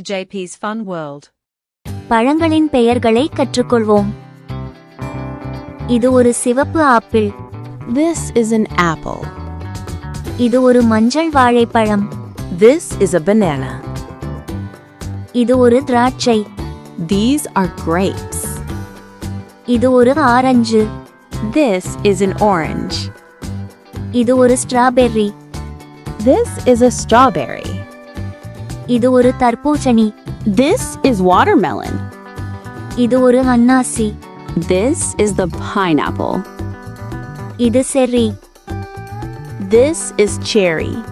JP's Fun World. பழங்களின் பெயர்களை கற்றுக்கொள்வோம். இது ஒரு சிவப்பு apple. This is an apple. இது ஒரு மஞ்சள் வாழைப்பழம். This is a banana. இது ஒரு திராட்சை. These are grapes. இது ஒரு orange. This is an orange. இது ஒரு strawberry. This is a strawberry. இது ஒரு தர்பூசணி. This is watermelon. இது ஒரு அன்னாசி. This is the pineapple. இது செர்ரி. This is cherry.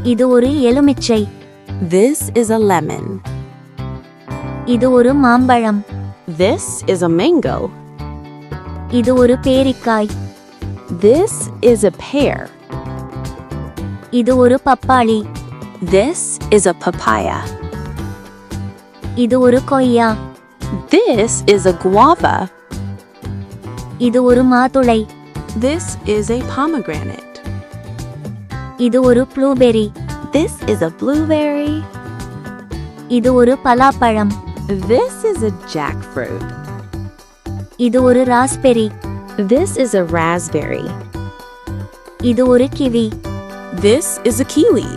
இது ஒரு எலுமிச்சை. This is a lemon. இது ஒரு மாம்பழம். This is a mango. இது ஒரு பேரிக்காய். This is a pear. இது ஒரு பப்பாளி. This is a papaya. இது ஒரு கொய்யா. This is a guava. இது ஒரு மாதுளை. This is a pomegranate. இது ஒரு blueberry. This is a blueberry. இது ஒரு பலாப்பழம். This is a jackfruit. இது ஒரு raspberry. This is a raspberry. இது ஒரு kiwi. This is a kiwi.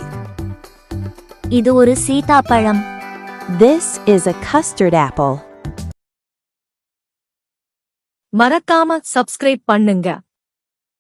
இது ஒரு சீதாப்பழம். This is a custard apple. மறக்காம சப்ஸ்கிரைப் பண்ணுங்க.